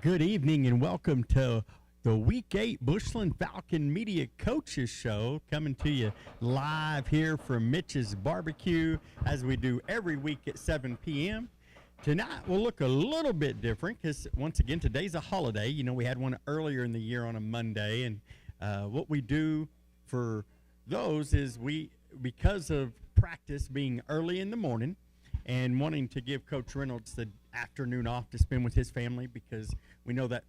Good evening and welcome to the Week 8 Bushland Falcon Media Coaches Show, coming to you live here from Mitch's Barbecue as we do every week at 7 p.m. Tonight will look a little bit different because, once again, today's a holiday. You know, we had one earlier in the year on a Monday, and what we do for those is because of practice being early in the morning and wanting to give Coach Reynolds the afternoon off to spend with his family, because we know that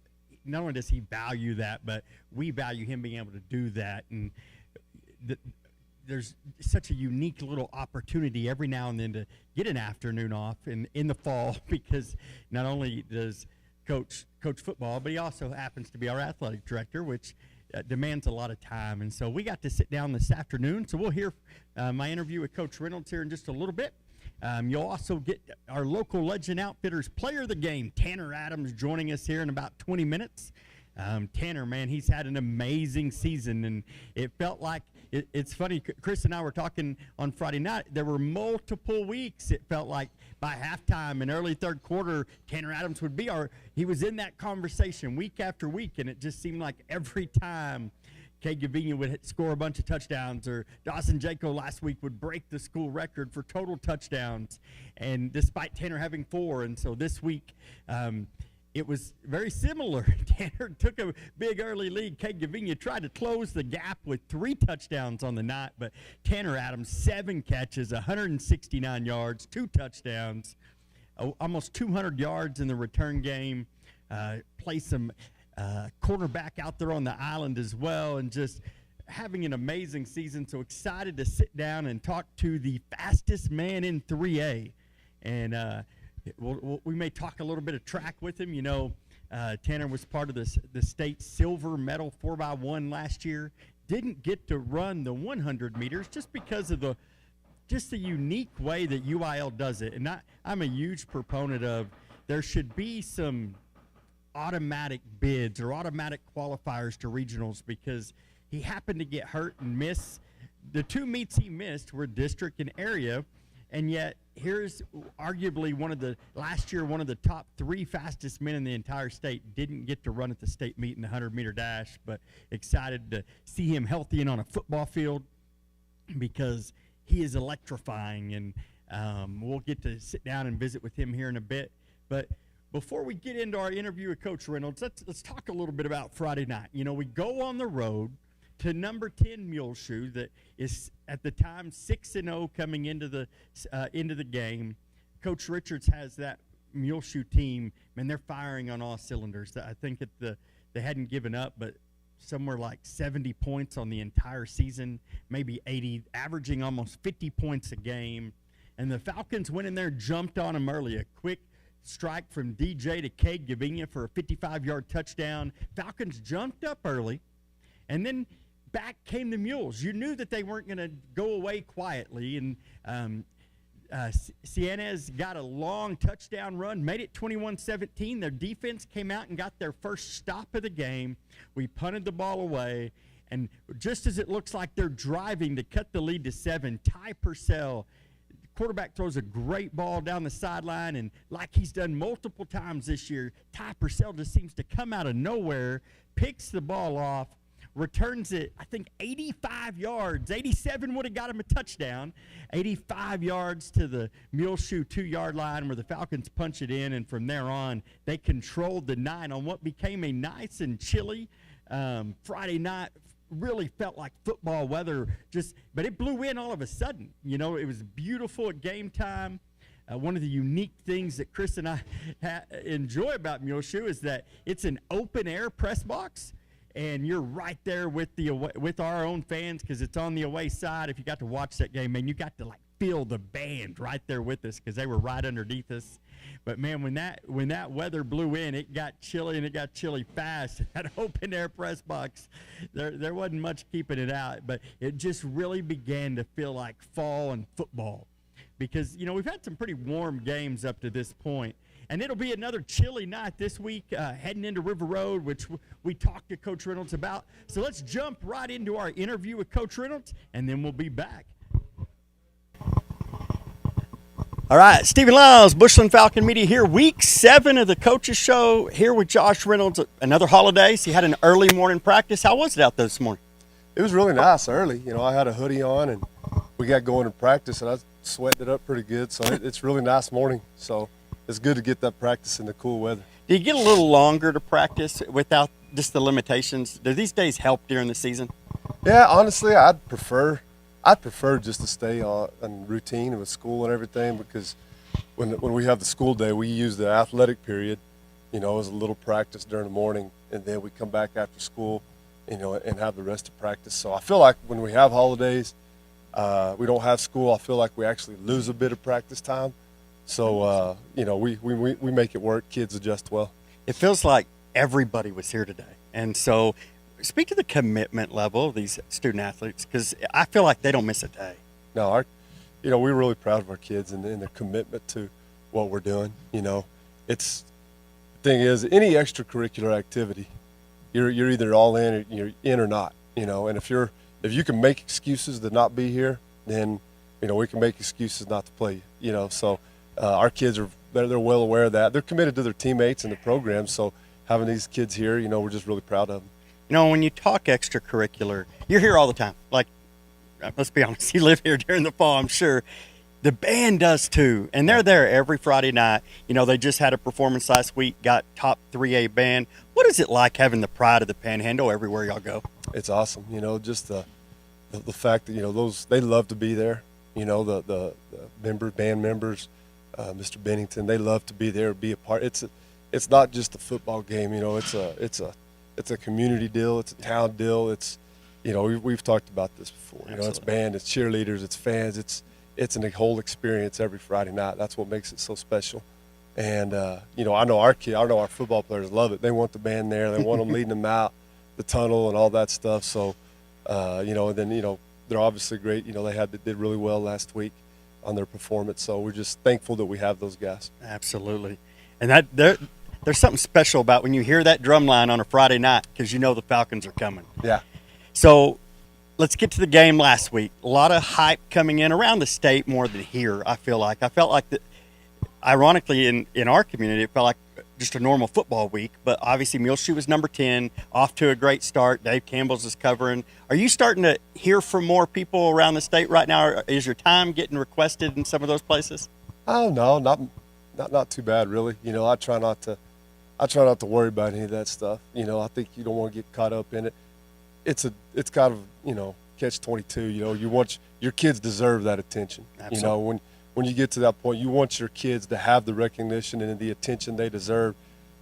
not only does he value that, but we value him being able to do that. And there's such a unique little opportunity every now and then to get an afternoon off in the fall, because not only does coach football, but he also happens to be our athletic director, which demands a lot of time. And so we got to sit down this afternoon. So we'll hear my interview with Coach Reynolds here in just a little bit. You'll also get our local Legend Outfitters player of the game, Tanner Adams, joining us here in about 20 minutes. Tanner, man, he's had an amazing season, and it felt like it's funny. Chris and I were talking on Friday night. There were multiple weeks. It felt like by halftime and early third quarter, Tanner Adams would be he was in that conversation week after week, and it just seemed like every time Cade Gavinia would score a bunch of touchdowns, or Dawson Jaco last week would break the school record for total touchdowns, and despite Tanner having 4. And so this week it was very similar. Tanner took a big early lead. Cade Gavinia tried to close the gap with 3 touchdowns on the night, but Tanner Adams, 7 catches, 169 yards, 2 touchdowns, almost 200 yards in the return game, play some quarterback out there on the island as well, and just having an amazing season. So excited to sit down and talk to the fastest man in 3A. And we may talk a little bit of track with him. You know, Tanner was part of the state silver medal 4x1 last year. Didn't get to run the 100 meters just because of the unique way that UIL does it. And I'm a huge proponent of there should be some automatic bids or automatic qualifiers to regionals, because he happened to get hurt and miss. The 2 meets he missed were district and area, and yet here's arguably one of the top 3 fastest men in the entire state didn't get to run at the state meet in the 100-meter dash. But excited to see him healthy and on a football field, because he is electrifying, and we'll get to sit down and visit with him here in a bit. But before we get into our interview with Coach Reynolds, let's talk a little bit about Friday night. You know, we go on the road to number 10 Muleshoe, that is at the time 6-0 coming into the game. Coach Richards has that Muleshoe team, man, they're firing on all cylinders. I think they hadn't given up, but somewhere like 70 points on the entire season, maybe 80, averaging almost 50 points a game. And the Falcons went in there, jumped on them early, a quick strike from DJ to Cade Gavinia for a 55-yard touchdown. Falcons jumped up early, and then back came the Mules. You knew that they weren't going to go away quietly, and Sienez got a long touchdown run, made it 21-17. Their defense came out and got their first stop of the game. We punted the ball away, and just as it looks like they're driving to cut the lead to 7, Ty Purcell, quarterback, throws a great ball down the sideline, and like he's done multiple times this year, Ty Purcell just seems to come out of nowhere, picks the ball off, returns it, I think 85 yards. 87 would have got him a touchdown. 85 yards to the Muleshoe 2-yard line, where the Falcons punch it in, and from there on, they controlled the night on what became a nice and chilly Friday night. Really felt like football weather, but it blew in all of a sudden. You know, it was beautiful at game time. One of the unique things that Chris and I enjoy about Muleshoe is that it's an open air press box, and you're right there with our own fans, because it's on the away side. If you got to watch that game, man, you got to feel the band right there with us, because they were right underneath us. But man, when that weather blew in, it got chilly, and it got chilly fast. That open air press box, there wasn't much keeping it out, but it just really began to feel like fall and football, because you know we've had some pretty warm games up to this point, and it'll be another chilly night this week, heading into River Road, which we talked to Coach Reynolds about. So let's jump right into our interview with Coach Reynolds, and then we'll be back. All right, Stephen Lyles, Bushland Falcon Media here, week 7 of the Coaches Show, here with Josh Reynolds. Another holiday, so you had an early morning practice. How was it out there this morning? It was really nice early. You know, I had a hoodie on, and we got going in practice, and I sweated it up pretty good. So it's really nice morning. So it's good to get that practice in the cool weather. Do you get a little longer to practice without just the limitations? Do these days help during the season? Yeah, honestly, I'd prefer just to stay on routine with school and everything, because when we have the school day, we use the athletic period, you know, as a little practice during the morning, and then we come back after school, you know, and have the rest of practice. So I feel like when we have holidays, we don't have school, I feel like we actually lose a bit of practice time. So, you know, we make it work. Kids adjust well. It feels like everybody was here today. And so speak to the commitment level of these student athletes, because I feel like they don't miss a day. No, you know, we're really proud of our kids and their commitment to what we're doing. You know, the thing is, any extracurricular activity, you're either all in or you're in or not. You know, and if you can make excuses to not be here, then you know we can make excuses not to play. You know, so our kids they're well aware of that. They're committed to their teammates and the program. So having these kids here, you know, we're just really proud of them. You know, when you talk extracurricular, you're here all the time. Like, let's be honest, you live here during the fall, I'm sure. The band does too, and they're there every Friday night. You know, they just had a performance last week, got top 3A band. What is it like having the pride of the Panhandle everywhere y'all go? It's awesome. You know, just the fact that, you know, they love to be there. You know, the band members, Mr. Bennington, they love to be there, be a part. It's not just a football game. You know, it's a community deal. It's a town deal. It's, you know, we've talked about this before. You know, it's band, it's cheerleaders, it's fans. It's a whole experience every Friday night. That's what makes it so special. And you know, I know our football players love it. They want the band there. They want them leading them out the tunnel and all that stuff. So, you know, and then, you know, they're obviously great. You know, they did really well last week on their performance. So we're just thankful that we have those guys. Absolutely. And there's something special about when you hear that drum line on a Friday night, because you know the Falcons are coming. Yeah. So let's get to the game last week. A lot of hype coming in around the state more than here, I feel like. I felt like that, ironically, in our community, it felt like just a normal football week. But obviously, Muleshoe was number 10, off to a great start. Dave Campbell's is covering. Are you starting to hear from more people around the state right now? Is your time getting requested in some of those places? Oh, no, not too bad, really. You know, I try not to worry about any of that stuff. You know, I think you don't want to get caught up in it. It's kind of, you know, catch-22. You know, your kids deserve that attention. Absolutely. You know, when you get to that point, you want your kids to have the recognition and the attention they deserve.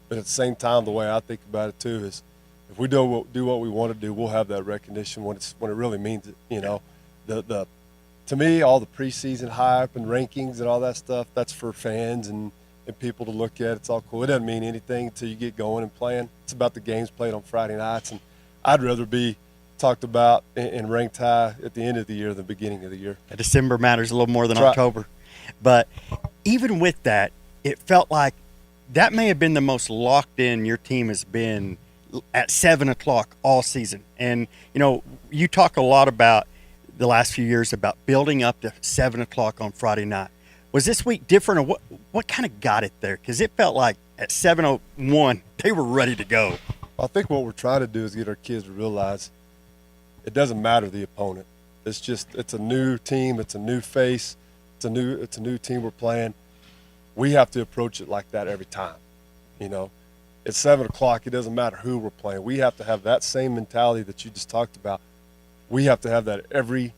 But at the same time, the way I think about it too is, if we do what we want to do, we'll have that recognition when it really means it. You know, to me, all the preseason hype and rankings and all that stuff, that's for fans and people to look at. It's all cool. It doesn't mean anything until you get going and playing. It's about the games played on Friday nights, and I'd rather be talked about and ranked high at the end of the year than the beginning of the year. December matters a little more than October. But even with that, it felt like that may have been the most locked in your team has been at 7 o'clock all season. And, you know, you talk a lot about the last few years about building up to 7 o'clock on Friday night. Was this week different, or what kind of got it there? Because it felt like at 7:01, they were ready to go. I think what we're trying to do is get our kids to realize it doesn't matter the opponent. It's a new team. It's a new face. It's a new team we're playing. We have to approach it like that every time. You know, at 7 o'clock, it doesn't matter who we're playing. We have to have that same mentality that you just talked about. We have to have that every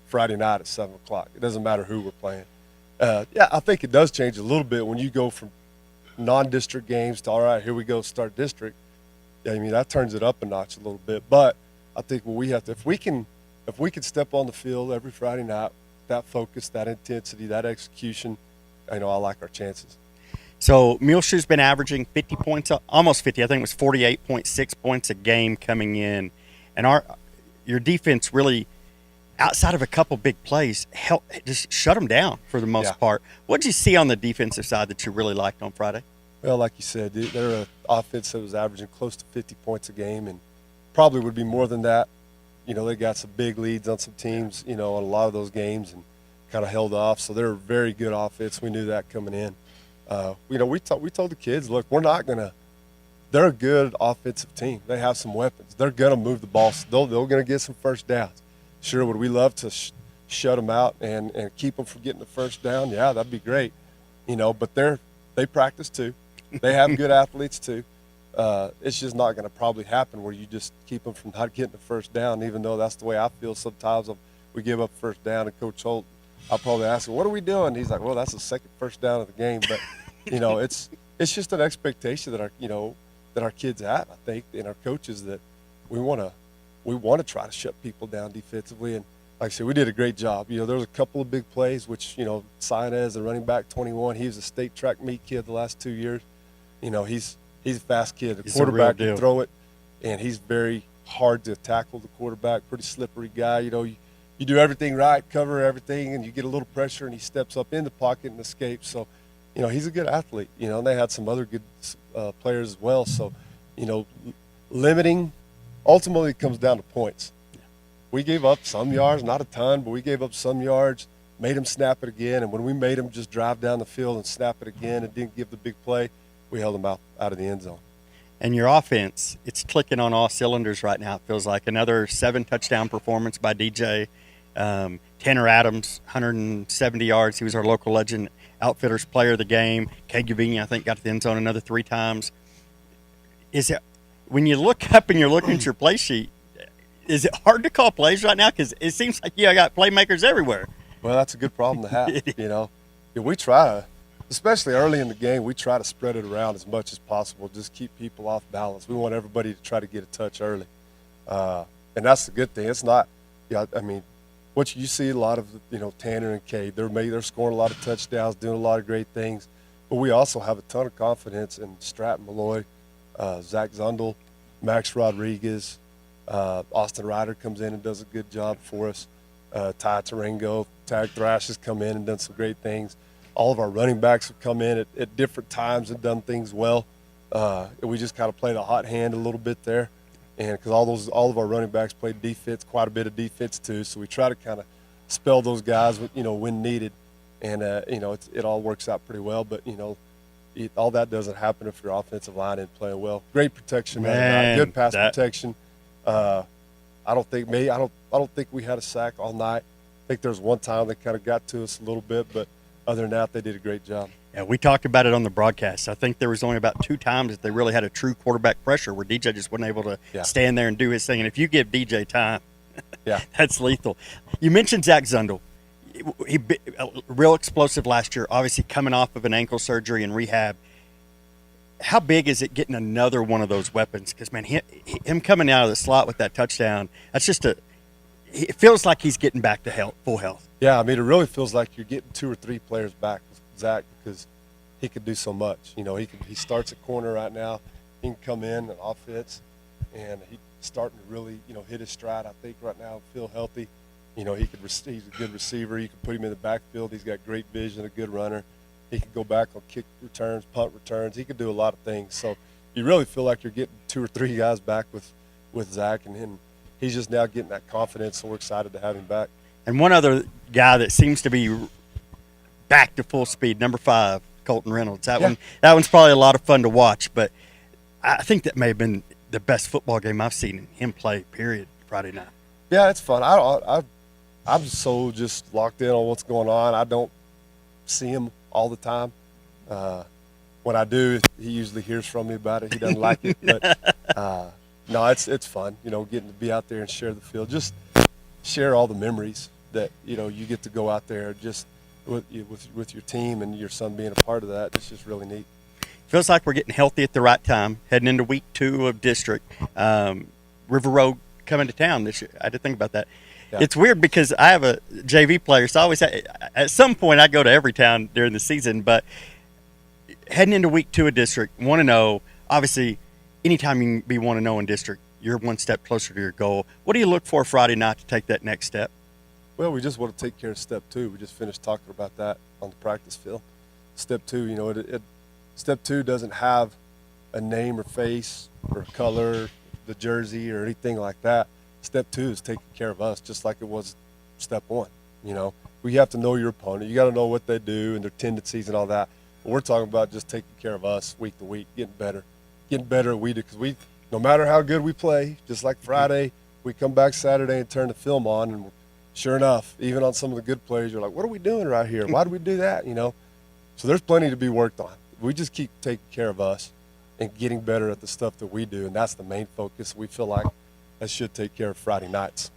Friday night at 7 o'clock. It doesn't matter who we're playing. Yeah, I think it does change a little bit when you go from non-district games to, all right, here we go, start district. Yeah, I mean, that turns it up a notch a little bit. But I think what we have to, if we can step on the field every Friday night, that focus, that intensity, that execution, I know I like our chances. So Muleshoe's been averaging 50 points, almost 50. I think it was 48.6 points a game coming in. And your defense really, outside of a couple big plays, just shut them down for the most part. What did you see on the defensive side that you really liked on Friday? Well, like you said, they're an offense that was averaging close to 50 points a game, and probably would be more than that. You know, they got some big leads on some teams, you know, on a lot of those games, and kind of held off. So they're a very good offense. We knew that coming in. We told the kids, look, we're not gonna. They're a good offensive team. They have some weapons. They're gonna move the ball. They're gonna get some first downs. Sure, would we love to shut them out and keep them from getting the first down? Yeah, that'd be great. But they practice too. They have good athletes too. It's just not going to probably happen where you just keep them from not getting the first down, even though that's the way I feel sometimes. We give up first down, and Coach Holt, I'll probably ask him, what are we doing? He's like, well, that's the second first down of the game. But, it's just an expectation that our kids have, I think, and our coaches, that we want to try to shut people down defensively. And like I said, we did a great job. There was a couple of big plays, which, Sinez, the running back, 21, he was a state track meet kid the last 2 years. He's a fast kid. The quarterback can throw it, and he's very hard to tackle, the quarterback, pretty slippery guy. You do everything right, cover everything, and you get a little pressure, and he steps up in the pocket and escapes. So, he's a good athlete, and they had some other good players as well. So, limiting ultimately comes down to points. We gave up some yards, not a ton, but we gave up some yards, made him snap it again, and when we made him just drive down the field and snap it again and didn't give the big play, we held them out of the end zone. And your offense, it's clicking on all cylinders right now. It feels like another 7 touchdown performance by DJ. Tanner Adams, 170 yards. He was our local legend Outfitters player of the game. Kay Gavini, I think, got to the end zone another 3 times. Is it, when you look up and you're looking at your play sheet, is it hard to call plays right now? Because it seems like I got playmakers everywhere. Well, that's a good problem to have. We try, especially early in the game, we try to spread it around as much as possible, just keep people off balance. We want everybody to try to get a touch early. And that's the good thing. It's not, what you see a lot of, Tanner and Kay, they're scoring a lot of touchdowns, doing a lot of great things. But we also have a ton of confidence in Stratton Malloy, Zach Zundel, Max Rodriguez, Austin Ryder comes in and does a good job for us. Ty Tarango, Tag Thrash has come in and done some great things. All of our running backs have come in at different times and done things well. And we just kind of play the hot hand a little bit there. And because all of our running backs play defense, quite a bit of defense too. So we try to kind of spell those guys, when needed. And, it all works out pretty well. But, all that doesn't happen if your offensive line isn't playing well. Great protection, man. Good pass protection. I don't think we had a sack all night. I think there was one time they kind of got to us a little bit, but other than that, they did a great job. Yeah, we talked about it on the broadcast. I think there was only about 2 times that they really had a true quarterback pressure where DJ just wasn't able to stand there and do his thing. And if you give DJ time, that's lethal. You mentioned Zach Zundel. He real explosive last year, obviously coming off of an ankle surgery and rehab. How big is it getting another one of those weapons? Because, man, him coming out of the slot with that touchdown, that's just it feels like he's getting back to full health. Yeah, it really feels like you're getting 2 or 3 players back with Zach because he could do so much. He starts at corner right now. He can come in and offense, and he's starting to really, hit his stride, I think, right now, feel healthy. He's a good receiver. You can put him in the backfield. He's got great vision, a good runner. He can go back on kick returns, punt returns. He can do a lot of things. So you really feel like you're getting 2 or 3 guys back with Zach, and he's just now getting that confidence, so we're excited to have him back. And one other guy that seems to be back to full speed, number 5, Colton Reynolds. That one's probably a lot of fun to watch, but I think that may have been the best football game I've seen him play, period, Friday night. Yeah, it's fun. I'm so just locked in on what's going on. I don't see him all the time. When I do, he usually hears from me about it. He doesn't like it, but no, it's fun. Getting to be out there and share the field, just share all the memories that you get to go out there just with your team and your son being a part of that. It's just really neat. Feels like we're getting healthy at the right time, heading into week 2 of district. River Road coming to town this year. I had to think about that. Yeah. It's weird because I have a JV player, so I always at some point I go to every town during the season. But heading into week 2 of district, 1-0. Obviously, anytime you can be 1-0 in district, you're one step closer to your goal. What do you look for Friday night to take that next step? Well, we just want to take care of step 2. We just finished talking about that on the practice field. Step 2, step 2 doesn't have a name or face or color, the jersey or anything like that. Step 2 is taking care of us, just like it was step 1. We have to know your opponent. You got to know what they do and their tendencies and all that. But we're talking about just taking care of us week to week, getting better at we do, because no matter how good we play, just like Friday, we come back Saturday and turn the film on, and sure enough, even on some of the good plays, you're like, what are we doing right here? Why did we do that? So there's plenty to be worked on. We just keep taking care of us and getting better at the stuff that we do, and that's the main focus. We feel like that should take care of Friday nights.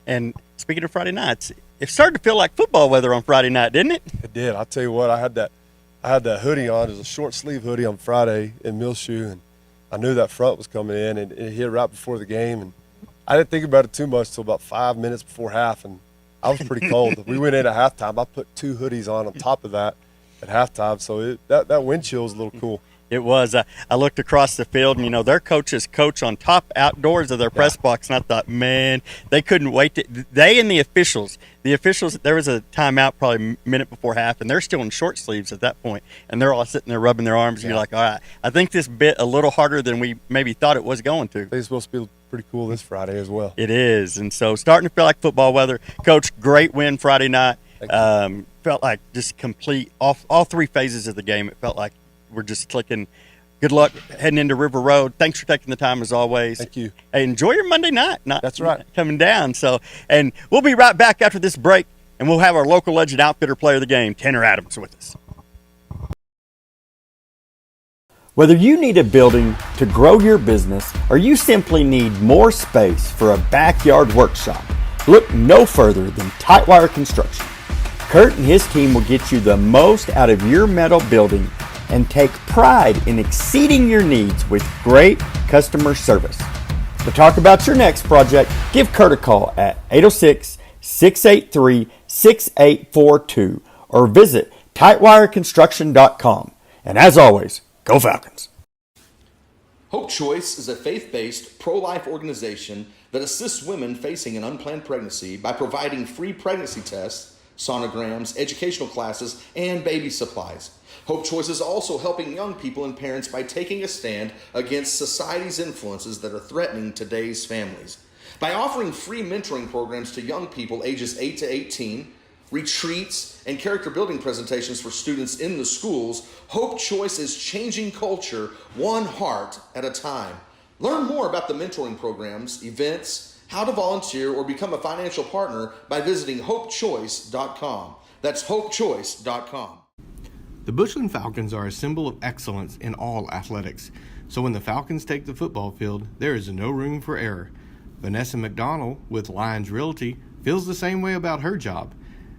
And speaking of Friday nights, it started to feel like football weather on Friday night, didn't it? It did. I'll tell you what, I had that hoodie on. It was a short sleeve hoodie on Friday in Millshoe, and I knew that front was coming in, and it hit right before the game. And I didn't think about it too much till about 5 minutes before half, and I was pretty cold. We went in at halftime. I put 2 hoodies on top of that at halftime, so that wind chill was a little cool. It was. I looked across the field, and, their coaches coach on top outdoors of their press box, and I thought, man, they couldn't wait. They and the officials, there was a timeout probably a minute before half, and they're still in short sleeves at that point, and they're all sitting there rubbing their arms, and you're like, all right, I think this bit a little harder than we maybe thought it was going to. I think it's supposed to be pretty cool this Friday as well. It is, and so starting to feel like football weather. Coach, great win Friday night. Felt like just complete, all 3 phases of the game, it felt like we're just clicking. Good luck heading into River Road. Thanks for taking the time as always. Thank you. Hey, enjoy your Monday night. That's right. Coming down. And we'll be right back after this break, and we'll have our local legend outfitter player of the game, Tanner Adams, with us. Whether you need a building to grow your business or you simply need more space for a backyard workshop, look no further than Tightwire Construction. Kurt and his team will get you the most out of your metal building and take pride in exceeding your needs with great customer service. To talk about your next project, give Kurt a call at 806-683-6842 or visit tightwireconstruction.com. And as always, go Falcons. Hope Choice is a faith-based, pro-life organization that assists women facing an unplanned pregnancy by providing free pregnancy tests, sonograms, educational classes, and baby supplies. Hope Choice is also helping young people and parents by taking a stand against society's influences that are threatening today's families. By offering free mentoring programs to young people ages 8 to 18, retreats, and character building presentations for students in the schools, Hope Choice is changing culture one heart at a time. Learn more about the mentoring programs, events, how to volunteer, or become a financial partner by visiting hopechoice.com. That's hopechoice.com. The Bushland Falcons are a symbol of excellence in all athletics, so when the Falcons take the football field, there is no room for error. Vanessa McDonald with Lyons Realty feels the same way about her job.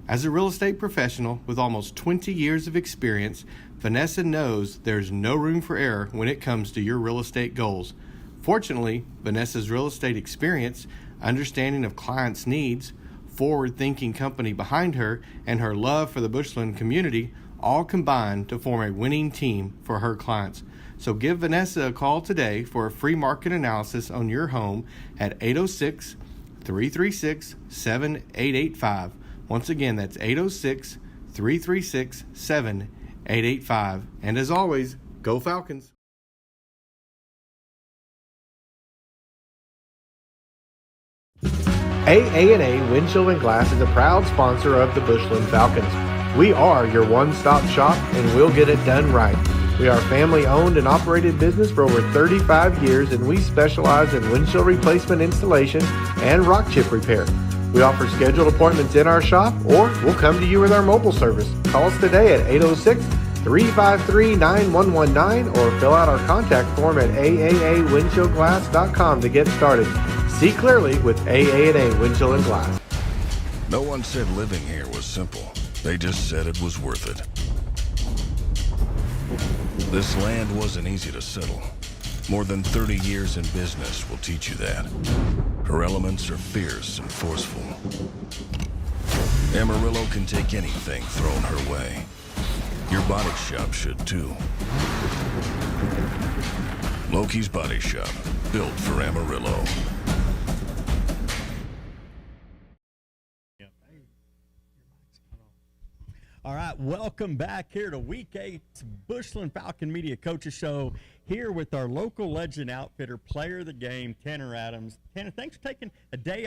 As a real estate professional with almost 20 years of experience, Vanessa knows there's no room for error when it comes to your real estate goals. Fortunately, Vanessa's real estate experience, understanding of clients' needs, forward-thinking company behind her, and her love for the Bushland community all combine to form a winning team for her clients. So give Vanessa a call today for a free market analysis on your home at 806-336-7885. Once again, that's 806-336-7885. And as always, go Falcons. AA&A Windshield and Glass is a proud sponsor of the Bushland Falcons. We are your one-stop shop, and we'll get it done right. We are a family-owned and operated business for over 35 years, and we specialize in windshield replacement installation and rock chip repair. We offer scheduled appointments in our shop, or we'll come to you with our mobile service. Call us today at 806-353-9119 or fill out our contact form at aawindshieldglass.com to get started. See clearly with AA&A Windshield and Glass. No one said living here was simple. They just said it was worth it. This land wasn't easy to settle. More than 30 years in business will teach you that. Her elements are fierce and forceful. Amarillo can take anything thrown her way. Your body shop should too. Loki's Body Shop, built for Amarillo. All right, welcome back here to Week 8's Bushland Falcon Media Coaches Show, here with our local legend outfitter, player of the game, Tanner Adams. Tanner, thanks for taking a day